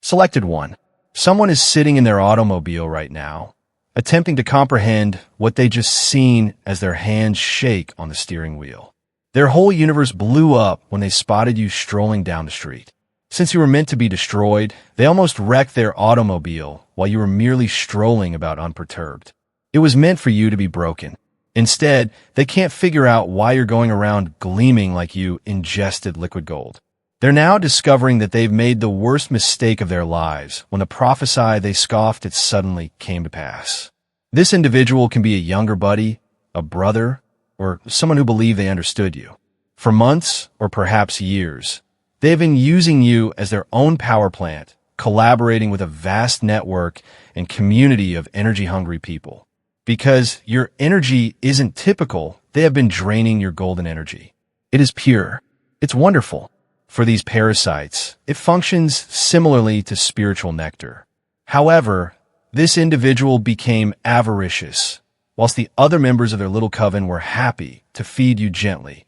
Selected 1. Someone is sitting in their automobile right now, attempting to comprehend what they just seen as their hands shake on the steering wheel. Their whole universe blew up when they spotted you strolling down the street. Since you were meant to be destroyed, they almost wrecked their automobile while you were merely strolling about unperturbed. It was meant for you to be broken. Instead, they can't figure out why you're going around gleaming like you ingested liquid gold. They're now discovering that they've made the worst mistake of their lives when the prophecy they scoffed at suddenly came to pass. This individual can be a younger buddy, a brother, or someone who believed they understood you. For months, or perhaps years, they've been using you as their own power plant, collaborating with a vast network and community of energy-hungry people. Because your energy isn't typical, they have been draining your golden energy. It is pure. It's wonderful. For these parasites, it functions similarly to spiritual nectar. However, this individual became avaricious, whilst the other members of their little coven were happy to feed you gently,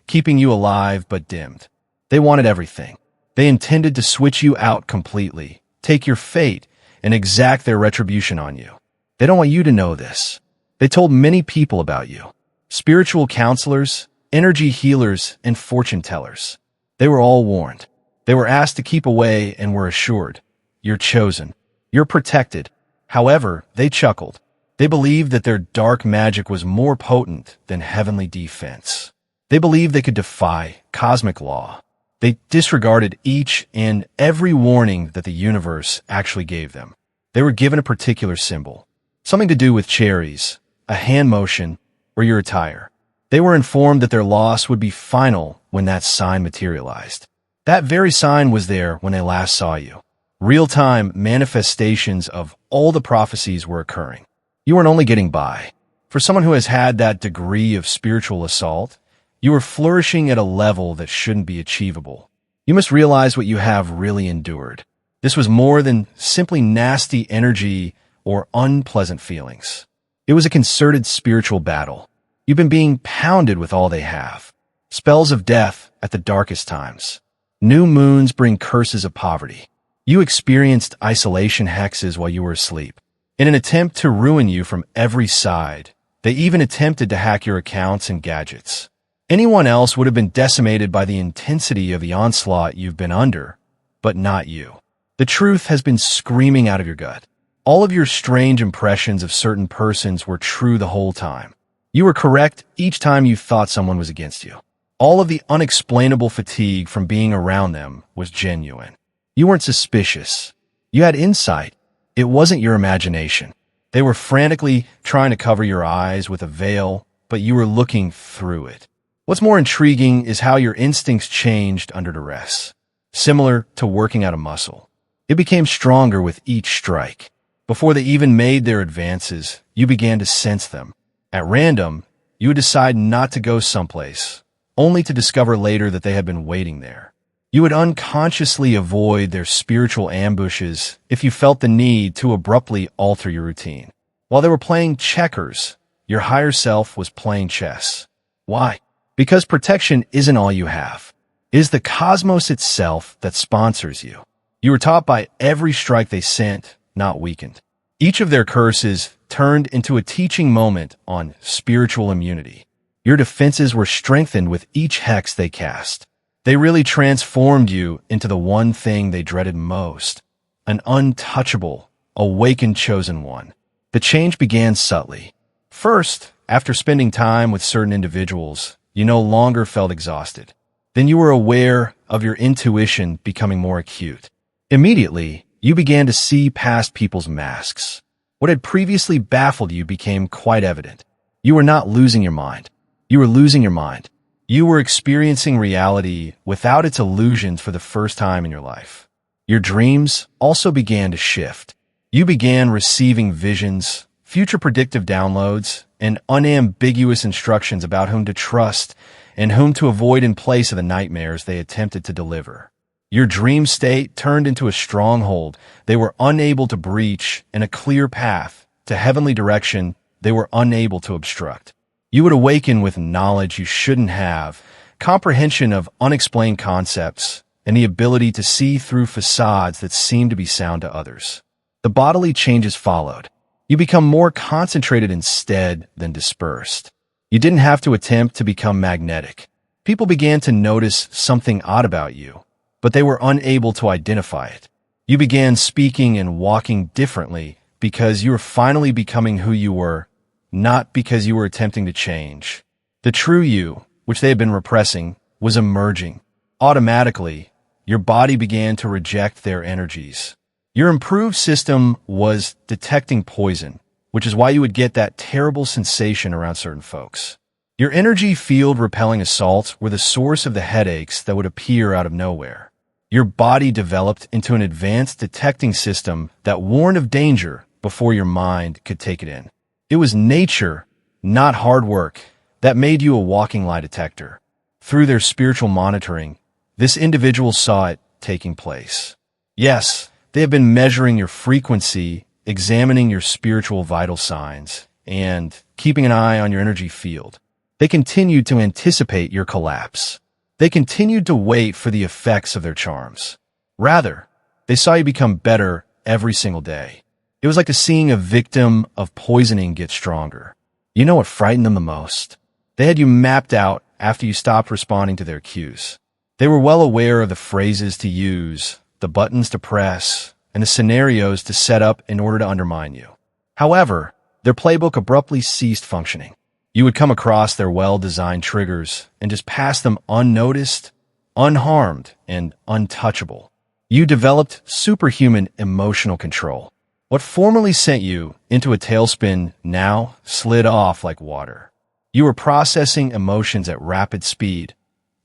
keeping you alive but dimmed. They wanted everything. They intended to switch you out completely, take your fate, and exact their retribution on you. They don't want you to know this. They told many people about you. Spiritual counselors, energy healers, and fortune tellers. They were all warned. They were asked to keep away and were assured, "You're chosen. You're protected." However, they chuckled. They believed that their dark magic was more potent than heavenly defense. They believed they could defy cosmic law. They disregarded each and every warning that the universe actually gave them. They were given a particular symbol, something to do with cherries, a hand motion, or your attire. They were informed that their loss would be final when that sign materialized. That very sign was there when they last saw you. Real-time manifestations of all the prophecies were occurring. You weren't only getting by. For someone who has had that degree of spiritual assault, you were flourishing at a level that shouldn't be achievable. You must realize what you have really endured. This was more than simply nasty energy or unpleasant feelings. It was a concerted spiritual battle. You've been being pounded with all they have. Spells of death at the darkest times. New moons bring curses of poverty. You experienced isolation hexes while you were asleep. In an attempt to ruin you from every side, they even attempted to hack your accounts and gadgets. Anyone else would have been decimated by the intensity of the onslaught you've been under, but not you. The truth has been screaming out of your gut. All of your strange impressions of certain persons were true the whole time. You were correct each time you thought someone was against you. All of the unexplainable fatigue from being around them was genuine. You weren't suspicious. You had insight. It wasn't your imagination. They were frantically trying to cover your eyes with a veil, but you were looking through it. What's more intriguing is how your instincts changed under duress. Similar to working out a muscle. It became stronger with each strike. Before they even made their advances, you began to sense them. At random, you would decide not to go someplace, only to discover later that they had been waiting there. You would unconsciously avoid their spiritual ambushes if you felt the need to abruptly alter your routine. While they were playing checkers, your higher self was playing chess. Why? Because protection isn't all you have. It is the cosmos itself that sponsors you. You were taught by every strike they sent, not weakened. Each of their curses turned into a teaching moment on spiritual immunity. Your defenses were strengthened with each hex they cast. They really transformed you into the one thing they dreaded most, an untouchable, awakened chosen one. The change began subtly. First, after spending time with certain individuals, you no longer felt exhausted. Then you were aware of your intuition becoming more acute. Immediately, you began to see past people's masks. What had previously baffled you became quite evident. You were not losing your mind. You were losing your mind. You were experiencing reality without its illusions for the first time in your life. Your dreams also began to shift. You began receiving visions, future predictive downloads, and unambiguous instructions about whom to trust and whom to avoid in place of the nightmares they attempted to deliver. Your dream state turned into a stronghold they were unable to breach and a clear path to heavenly direction they were unable to obstruct. You would awaken with knowledge you shouldn't have, comprehension of unexplained concepts, and the ability to see through facades that seem to be sound to others. The bodily changes followed. You become more concentrated instead than dispersed. You didn't have to attempt to become magnetic. People began to notice something odd about you, but they were unable to identify it. You began speaking and walking differently because you were finally becoming who you were, not because you were attempting to change. The true you, which they had been repressing, was emerging. Automatically, your body began to reject their energies. Your improved system was detecting poison, which is why you would get that terrible sensation around certain folks. Your energy field repelling assaults were the source of the headaches that would appear out of nowhere. Your body developed into an advanced detecting system that warned of danger before your mind could take it in. It was nature, not hard work, that made you a walking lie detector. Through their spiritual monitoring, this individual saw it taking place. Yes, they have been measuring your frequency, examining your spiritual vital signs, and keeping an eye on your energy field. They continued to anticipate your collapse. They continued to wait for the effects of their charms. Rather, they saw you become better every single day. It was like seeing a victim of poisoning get stronger. You know what frightened them the most? They had you mapped out after you stopped responding to their cues. They were well aware of the phrases to use, the buttons to press, and the scenarios to set up in order to undermine you. However, their playbook abruptly ceased functioning. You would come across their well-designed triggers and just pass them unnoticed, unharmed, and untouchable. You developed superhuman emotional control. What formerly sent you into a tailspin now slid off like water. You were processing emotions at rapid speed,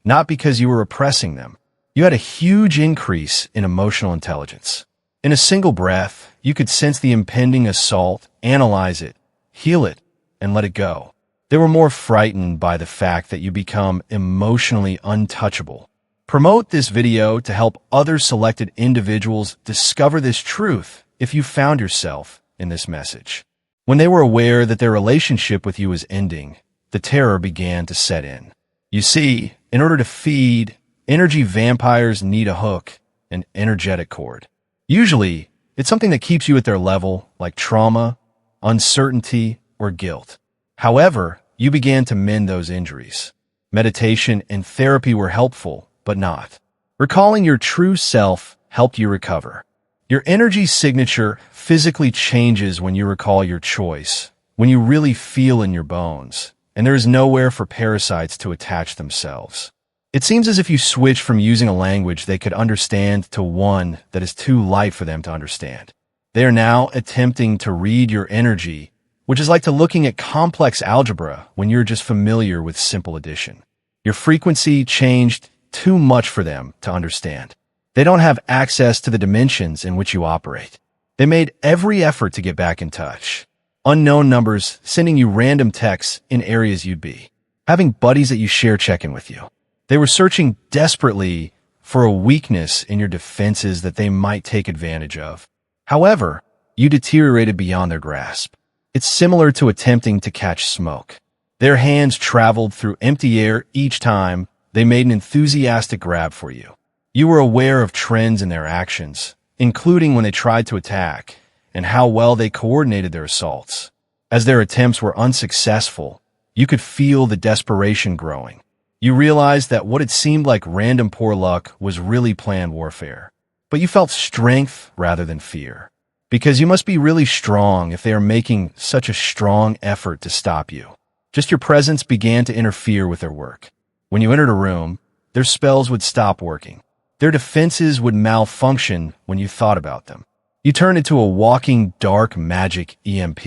not because you were repressing them. You had a huge increase in emotional intelligence. In a single breath, you could sense the impending assault, analyze it, heal it, and let it go. They were more frightened by the fact that you become emotionally untouchable. Promote this video to help other selected individuals discover this truth if you found yourself in this message. When they were aware that their relationship with you was ending, the terror began to set in. You see, in order to feed, energy vampires need a hook, an energetic cord. Usually, it's something that keeps you at their level, like trauma, uncertainty, or guilt. However, you began to mend those injuries. Meditation and therapy were helpful, but not. Recalling your true self helped you recover. Your energy signature physically changes when you recall your choice, when you really feel in your bones, and there is nowhere for parasites to attach themselves. It seems as if you switch from using a language they could understand to one that is too light for them to understand. They are now attempting to read your energy, which is like to looking at complex algebra when you're just familiar with simple addition. Your frequency changed too much for them to understand. They don't have access to the dimensions in which you operate. They made every effort to get back in touch. Unknown numbers sending you random texts in areas you'd be. Having buddies that you share check in with you. They were searching desperately for a weakness in your defenses that they might take advantage of. However, you deteriorated beyond their grasp. It's similar to attempting to catch smoke. Their hands traveled through empty air each time they made an enthusiastic grab for you. You were aware of trends in their actions, including when they tried to attack, and how well they coordinated their assaults. As their attempts were unsuccessful, you could feel the desperation growing. You realized that what had seemed like random poor luck was really planned warfare. But you felt strength rather than fear. Because you must be really strong if they are making such a strong effort to stop you. Just your presence began to interfere with their work. When you entered a room, their spells would stop working. Their defenses would malfunction when you thought about them. You turned into a walking dark magic EMP.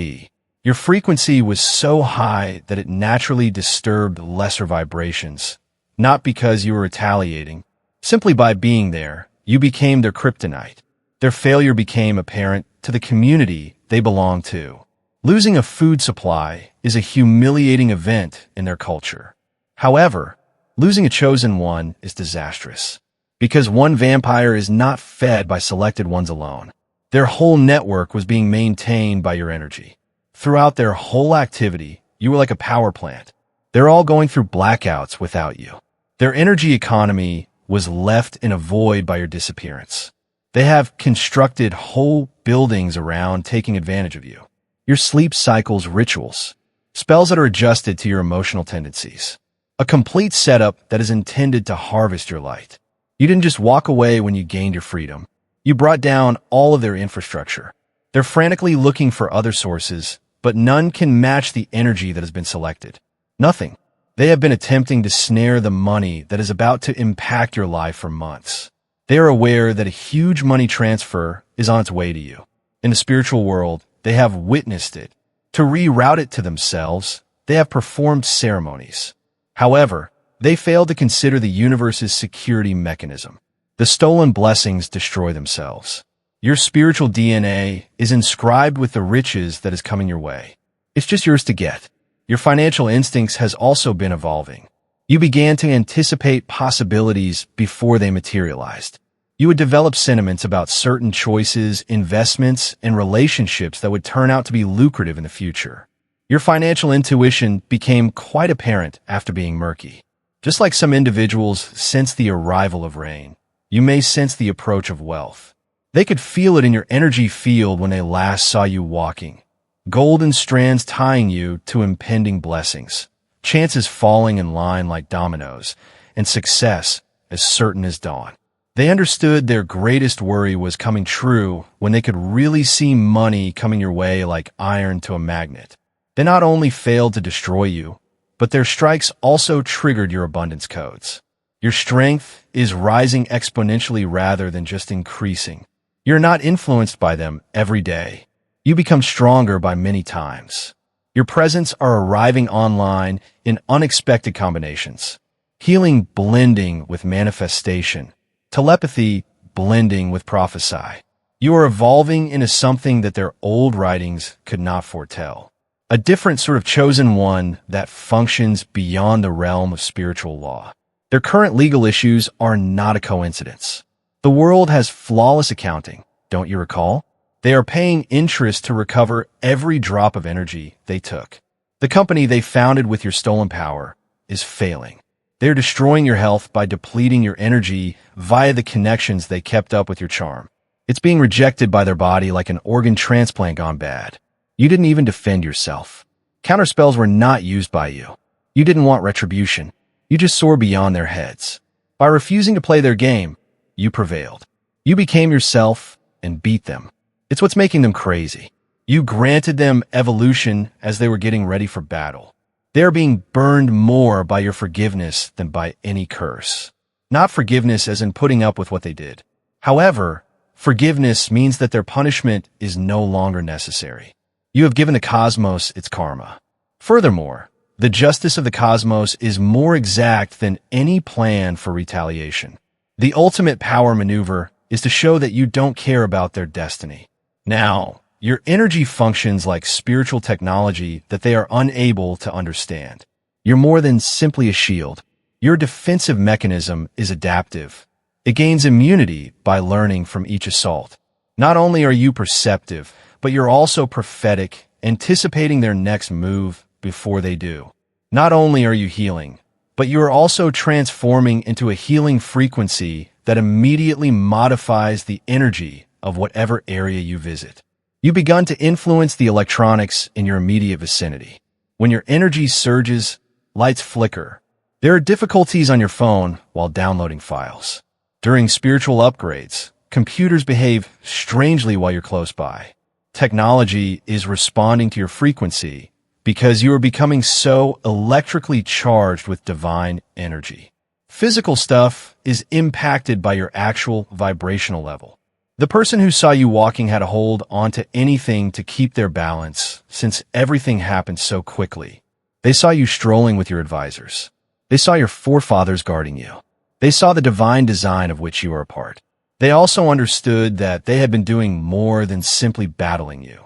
Your frequency was so high that it naturally disturbed lesser vibrations. Not because you were retaliating. Simply by being there, you became their kryptonite. Their failure became apparent to the community they belong to. Losing a food supply is a humiliating event in their culture. However, losing a chosen one is disastrous. Because one vampire is not fed by selected ones alone. Their whole network was being maintained by your energy. Throughout their whole activity, you were like a power plant. They're all going through blackouts without you. Their energy economy was left in a void by your disappearance. They have constructed whole buildings around taking advantage of you. Your sleep cycles, rituals, spells that are adjusted to your emotional tendencies. A complete setup that is intended to harvest your light. You didn't just walk away when you gained your freedom. You brought down all of their infrastructure. They're frantically looking for other sources, but none can match the energy that has been selected. Nothing. They have been attempting to snare the money that is about to impact your life for months. They are aware that a huge money transfer is on its way to you. In the spiritual world, they have witnessed it. To reroute it to themselves, they have performed ceremonies. However, they failed to consider the universe's security mechanism. The stolen blessings destroy themselves. Your spiritual DNA is inscribed with the riches that is coming your way. It's just yours to get. Your financial instincts has also been evolving. You began to anticipate possibilities before they materialized. You would develop sentiments about certain choices, investments, and relationships that would turn out to be lucrative in the future. Your financial intuition became quite apparent after being murky. Just like some individuals sense the arrival of rain, you may sense the approach of wealth. They could feel it in your energy field when they last saw you walking. Golden strands tying you to impending blessings, chances falling in line like dominoes, and success as certain as dawn. They understood their greatest worry was coming true when they could really see money coming your way like iron to a magnet. They not only failed to destroy you, but their strikes also triggered your abundance codes. Your strength is rising exponentially rather than just increasing. You're not influenced by them every day. You become stronger by many times. Your presents are arriving online in unexpected combinations. Healing blending with manifestation. Telepathy blending with prophesy. You are evolving into something that their old writings could not foretell. A different sort of chosen one that functions beyond the realm of spiritual law. Their current legal issues are not a coincidence. The world has flawless accounting, don't you recall? They are paying interest to recover every drop of energy they took. The company they founded with your stolen power is failing. They're destroying your health by depleting your energy via the connections they kept up with your charm. It's being rejected by their body like an organ transplant gone bad. You didn't even defend yourself. Counterspells were not used by you. You didn't want retribution. You just soared beyond their heads. By refusing to play their game, you prevailed. You became yourself and beat them. It's what's making them crazy. You granted them evolution as they were getting ready for battle. They are being burned more by your forgiveness than by any curse. Not forgiveness as in putting up with what they did. However, forgiveness means that their punishment is no longer necessary. You have given the cosmos its karma. Furthermore, the justice of the cosmos is more exact than any plan for retaliation. The ultimate power maneuver is to show that you don't care about their destiny. Now, your energy functions like spiritual technology that they are unable to understand. You're more than simply a shield. Your defensive mechanism is adaptive. It gains immunity by learning from each assault. Not only are you perceptive, but you're also prophetic, anticipating their next move before they do. Not only are you healing, but you are also transforming into a healing frequency that immediately modifies the energy of whatever area you visit. You've begun to influence the electronics in your immediate vicinity. When your energy surges, lights flicker. There are difficulties on your phone while downloading files. During spiritual upgrades, computers behave strangely while you're close by. Technology is responding to your frequency because you are becoming so electrically charged with divine energy. Physical stuff is impacted by your actual vibrational level. The person who saw you walking had to hold onto anything to keep their balance, since everything happened so quickly. They saw you strolling with your advisors. They saw your forefathers guarding you. They saw the divine design of which you are a part. They also understood that they had been doing more than simply battling you.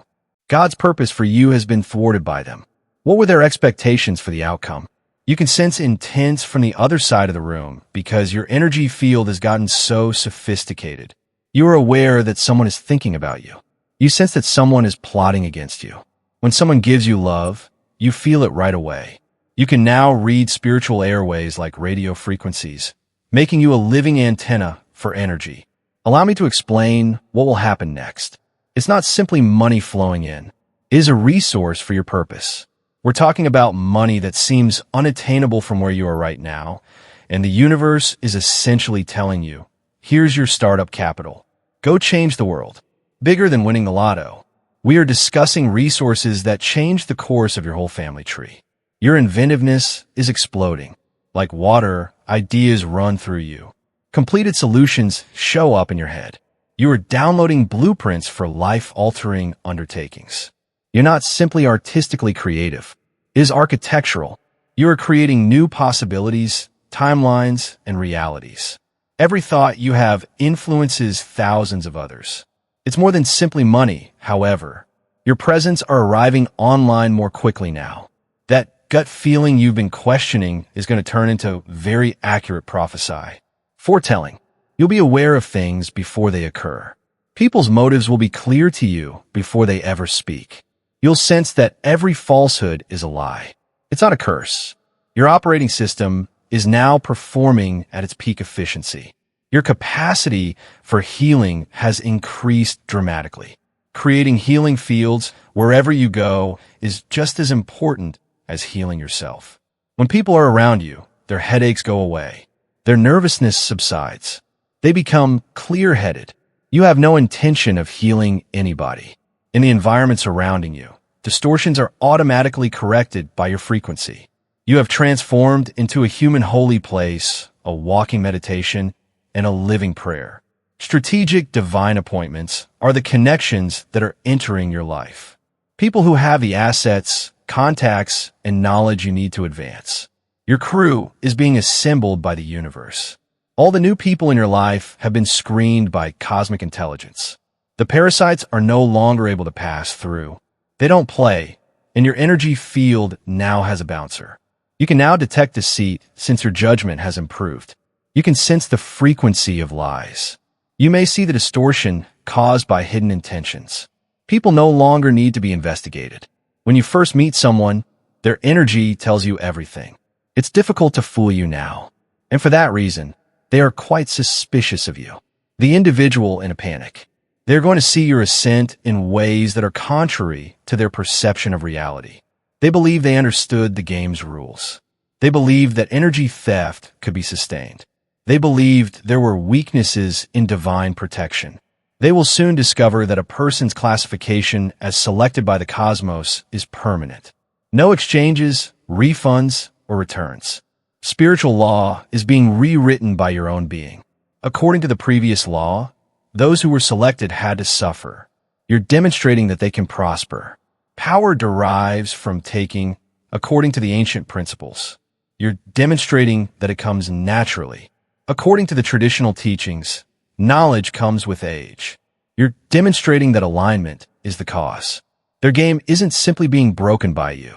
God's purpose for you has been thwarted by them. What were their expectations for the outcome? You can sense intense from the other side of the room because your energy field has gotten so sophisticated. You are aware that someone is thinking about you. You sense that someone is plotting against you. When someone gives you love, you feel it right away. You can now read spiritual airways like radio frequencies. making you a living antenna for energy. Allow me to explain what will happen next. It's not simply money flowing in. It is a resource for your purpose. We're talking about money that seems unattainable from where you are right now, and the universe is essentially telling you, here's your startup capital. Go change the world. Bigger than winning the lotto. We are discussing resources that change the course of your whole family tree. Your inventiveness is exploding. Like water, ideas run through you. Completed solutions show up in your head. You are downloading blueprints for life-altering undertakings. You're not simply artistically creative. It is architectural. You are creating new possibilities, timelines, and realities. Every thought you have influences thousands of others. It's more than simply money, however. Your presents are arriving online more quickly now. That gut feeling you've been questioning is going to turn into very accurate prophecy. Foretelling. You'll be aware of things before they occur. People's motives will be clear to you before they ever speak. You'll sense that every falsehood is a lie. It's not a curse. Your operating system is now performing at its peak efficiency. Your capacity for healing has increased dramatically. Creating healing fields wherever you go is just as important as healing yourself. When people are around you, their headaches go away. Their nervousness subsides. They become clear-headed. You have no intention of healing anybody. In the environment surrounding you, distortions are automatically corrected by your frequency. You have transformed into a human holy place, a walking meditation, and a living prayer. Strategic divine appointments are the connections that are entering your life. People who have the assets, contacts, and knowledge you need to advance. Your crew is being assembled by the universe. All the new people in your life have been screened by cosmic intelligence. The parasites are no longer able to pass through. They don't play, and your energy field now has a bouncer. You can now detect deceit since your judgment has improved. You can sense the frequency of lies. You may see the distortion caused by hidden intentions. People no longer need to be investigated. When you first meet someone, their energy tells you everything. It's difficult to fool you now, and for that reason, they are quite suspicious of you. The individual in a panic. They're going to see your ascent in ways that are contrary to their perception of reality. They believe they understood the game's rules. They believed that energy theft could be sustained. They believed there were weaknesses in divine protection. They will soon discover that a person's classification as selected by the cosmos is permanent. No exchanges, refunds, or returns. Spiritual law is being rewritten by your own being. According to the previous law, those who were selected had to suffer. You're demonstrating that they can prosper. Power derives from taking, according to the ancient principles. You're demonstrating that it comes naturally. According to the traditional teachings, knowledge comes with age. You're demonstrating that alignment is the cause. Their game isn't simply being broken by you.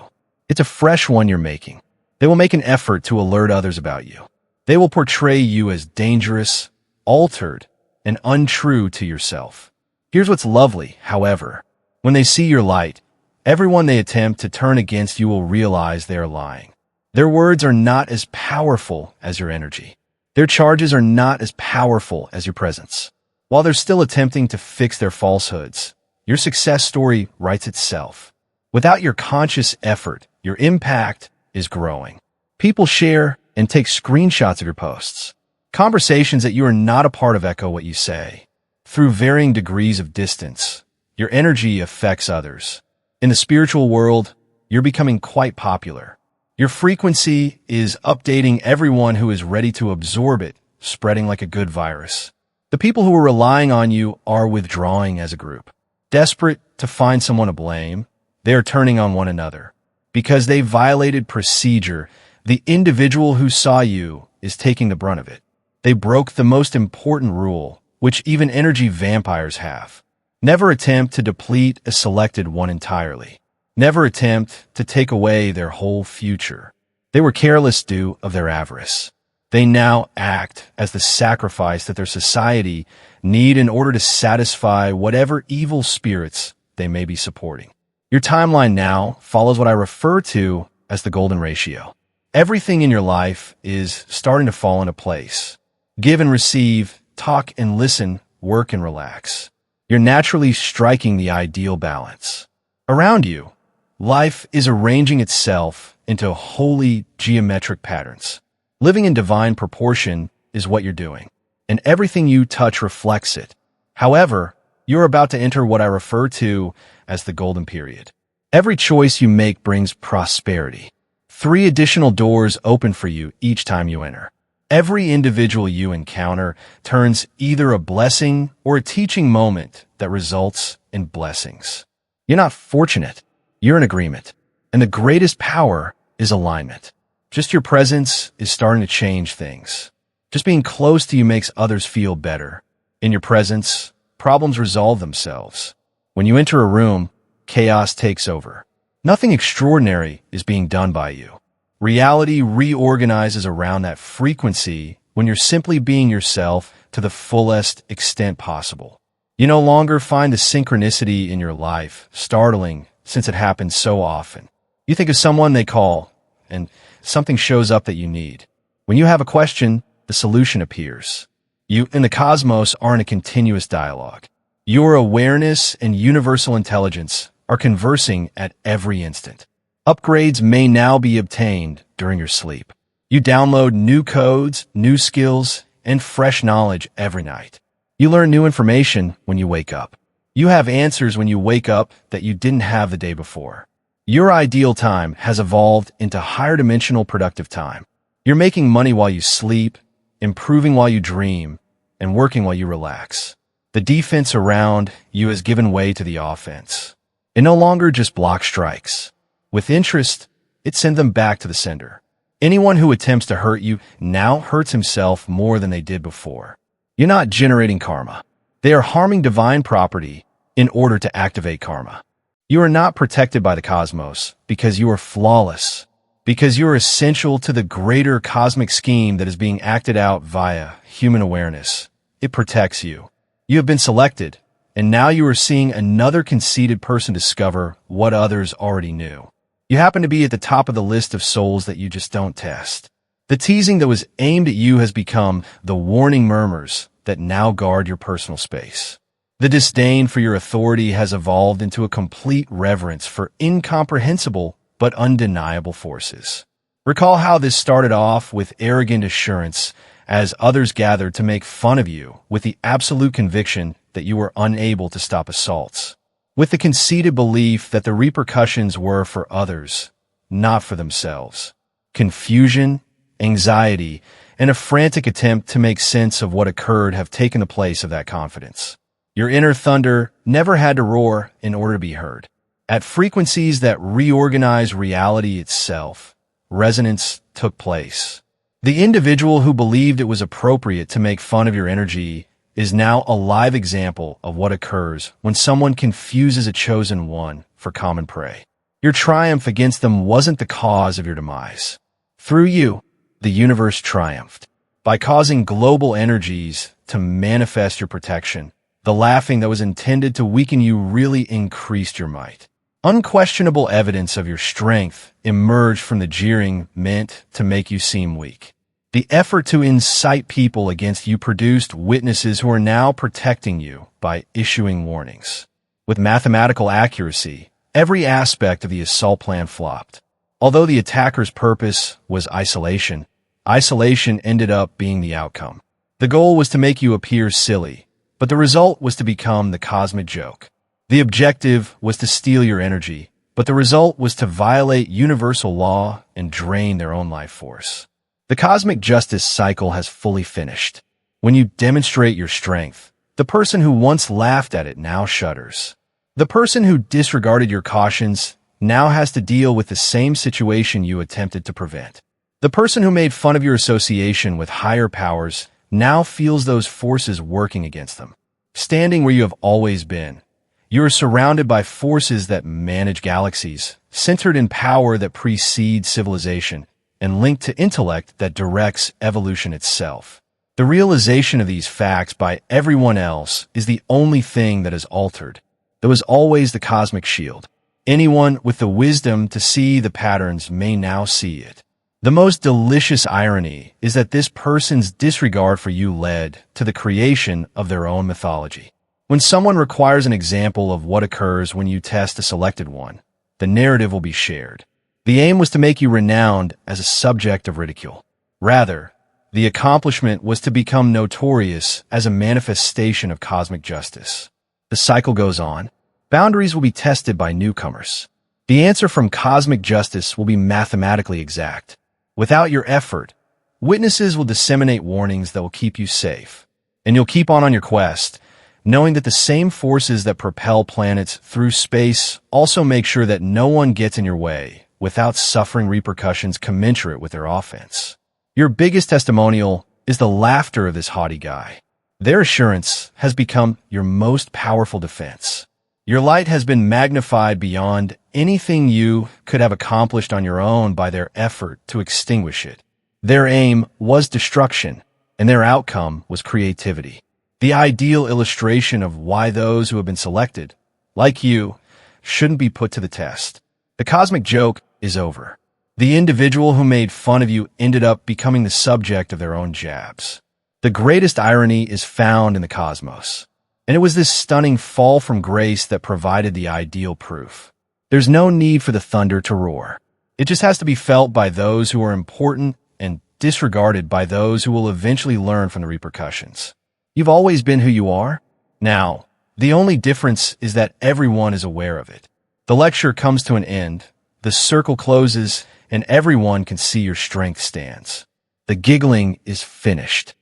It's a fresh one you're making. They will make an effort to alert others about you. They will portray you as dangerous, altered, and untrue to yourself. Here's what's lovely, however. When they see your light, everyone they attempt to turn against you will realize they are lying. Their words are not as powerful as your energy. Their charges are not as powerful as your presence. While they're still attempting to fix their falsehoods, your success story writes itself. Without your conscious effort, your impact is growing. People share and take screenshots of your posts. Conversations that you are not a part of echo what you say. Through varying degrees of distance, your energy affects others. In the spiritual world, you're becoming quite popular. Your frequency is updating everyone who is ready to absorb it, spreading like a good virus. The people who are relying on you are withdrawing as a group. Desperate to find someone to blame, they are turning on one another. Because they violated procedure, the individual who saw you is taking the brunt of it. They broke the most important rule, which even energy vampires have. Never attempt to deplete a selected one entirely. Never attempt to take away their whole future. They were careless due of their avarice. They now act as the sacrifice that their society need in order to satisfy whatever evil spirits they may be supporting. Your timeline now follows what I refer to as the golden ratio. Everything in your life is starting to fall into place. Give and receive, talk and listen, work and relax. You're naturally striking the ideal balance. Around you, life is arranging itself into wholly geometric patterns. Living in divine proportion is what you're doing, and everything you touch reflects it. However, you're about to enter what I refer to as the golden period. Every choice you make brings prosperity. 3 additional doors open for you each time you enter. Every individual you encounter turns either a blessing or a teaching moment that results in blessings. You're not fortunate. You're in agreement. And the greatest power is alignment. Just your presence is starting to change things. Just being close to you makes others feel better. In your presence, problems resolve themselves. When you enter a room, chaos takes over. Nothing extraordinary is being done by you. Reality reorganizes around that frequency when you're simply being yourself to the fullest extent possible. You no longer find the synchronicity in your life startling since it happens so often. You think of someone they call, and something shows up that you need. When you have a question, the solution appears. You and the cosmos are in a continuous dialogue. Your awareness and universal intelligence are conversing at every instant. Upgrades may now be obtained during your sleep. You download new codes, new skills, and fresh knowledge every night. You learn new information when you wake up. You have answers when you wake up that you didn't have the day before. Your ideal time has evolved into higher dimensional productive time. You're making money while you sleep, improving while you dream, and working while you relax. The defense around you has given way to the offense. It no longer just blocks strikes. With interest, it sends them back to the sender. Anyone who attempts to hurt you now hurts himself more than they did before. You're not generating karma. They are harming divine property in order to activate karma. You are not protected by the cosmos because you are flawless, because you are essential to the greater cosmic scheme that is being acted out via human awareness. It protects you. You have been selected, and now you are seeing another conceited person discover what others already knew. You happen to be at the top of the list of souls that you just don't test. The teasing that was aimed at you has become the warning murmurs that now guard your personal space. The disdain for your authority has evolved into a complete reverence for incomprehensible but undeniable forces. Recall how this started off with arrogant assurance as others gathered to make fun of you with the absolute conviction that you were unable to stop assaults. With the conceited belief that the repercussions were for others, not for themselves. Confusion, anxiety, and a frantic attempt to make sense of what occurred have taken the place of that confidence. Your inner thunder never had to roar in order to be heard. At frequencies that reorganize reality itself, resonance took place. The individual who believed it was appropriate to make fun of your energy is now a live example of what occurs when someone confuses a chosen one for common prey. Your triumph against them wasn't the cause of your demise. Through you, the universe triumphed. By causing global energies to manifest your protection, the laughing that was intended to weaken you really increased your might. Unquestionable evidence of your strength emerged from the jeering meant to make you seem weak. The effort to incite people against you produced witnesses who are now protecting you by issuing warnings. With mathematical accuracy, every aspect of the assault plan flopped. Although the attacker's purpose was isolation, isolation ended up being the outcome. The goal was to make you appear silly, but the result was to become the cosmic joke. The objective was to steal your energy, but the result was to violate universal law and drain their own life force. The cosmic justice cycle has fully finished. When you demonstrate your strength, the person who once laughed at it now shudders. The person who disregarded your cautions now has to deal with the same situation you attempted to prevent. The person who made fun of your association with higher powers now feels those forces working against them. Standing where you have always been, you are surrounded by forces that manage galaxies, centered in power that precedes civilization, and linked to intellect that directs evolution itself. The realization of these facts by everyone else is the only thing that is altered. There was always the cosmic shield. Anyone with the wisdom to see the patterns may now see it. The most delicious irony is that this person's disregard for you led to the creation of their own mythology. When someone requires an example of what occurs when you test a selected one, the narrative will be shared. The aim was to make you renowned as a subject of ridicule. Rather, the accomplishment was to become notorious as a manifestation of cosmic justice. The cycle goes on. Boundaries will be tested by newcomers. The answer from cosmic justice will be mathematically exact. Without your effort, witnesses will disseminate warnings that will keep you safe. And you'll keep on your quest, knowing that the same forces that propel planets through space also make sure that no one gets in your way without suffering repercussions commensurate with their offense. Your biggest testimonial is the laughter of this haughty guy. Their assurance has become your most powerful defense. Your light has been magnified beyond anything you could have accomplished on your own by their effort to extinguish it. Their aim was destruction, and their outcome was creativity. The ideal illustration of why those who have been selected, like you, shouldn't be put to the test. The cosmic joke is over. The individual who made fun of you ended up becoming the subject of their own jabs. The greatest irony is found in the cosmos. And it was this stunning fall from grace that provided the ideal proof. There's no need for the thunder to roar. It just has to be felt by those who are important and disregarded by those who will eventually learn from the repercussions. You've always been who you are. Now, the only difference is that everyone is aware of it. The lecture comes to an end, the circle closes, and everyone can see your strength stands. The giggling is finished.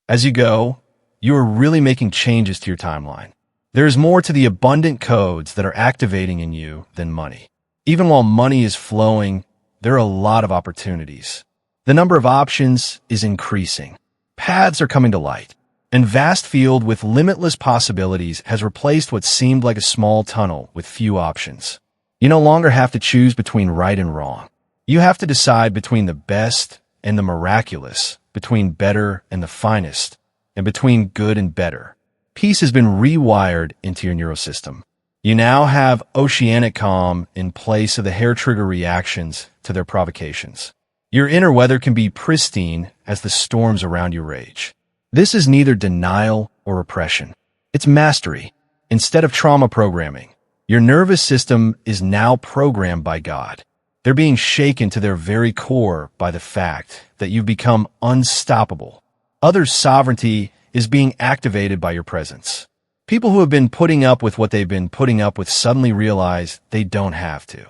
As you go, you are really making changes to your timeline. There is more to the abundant codes that are activating in you than money. Even while money is flowing, there are a lot of opportunities. The number of options is increasing. Paths are coming to light. And vast field with limitless possibilities has replaced what seemed like a small tunnel with few options. You no longer have to choose between right and wrong. You have to decide between the best and the miraculous, between better and the finest, and between good and better. Peace has been rewired into your neural system. You now have oceanic calm in place of the hair trigger reactions to their provocations. Your inner weather can be pristine as the storms around you rage. This is neither denial or repression. It's mastery. Instead of trauma programming, your nervous system is now programmed by God. They're being shaken to their very core by the fact that you've become unstoppable. Others' sovereignty is being activated by your presence. People who have been putting up with what they've been putting up with suddenly realize they don't have to.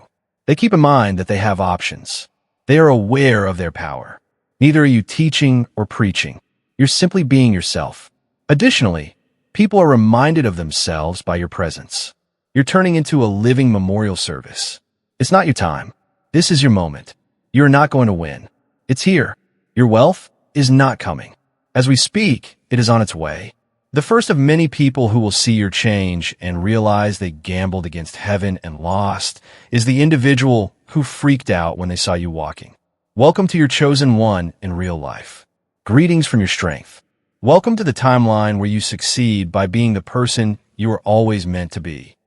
They keep in mind that they have options. They are aware of their power. Neither are you teaching or preaching. You're simply being yourself. Additionally, people are reminded of themselves by your presence. You're turning into a living memorial service. It's not your time. This is your moment. You're not going to win. It's here. Your wealth is not coming. As we speak, it is on its way. The first of many people who will see your change and realize they gambled against heaven and lost is the individual who freaked out when they saw you walking. Welcome to your chosen one in real life. Greetings from your strength. Welcome to the timeline where you succeed by being the person you were always meant to be.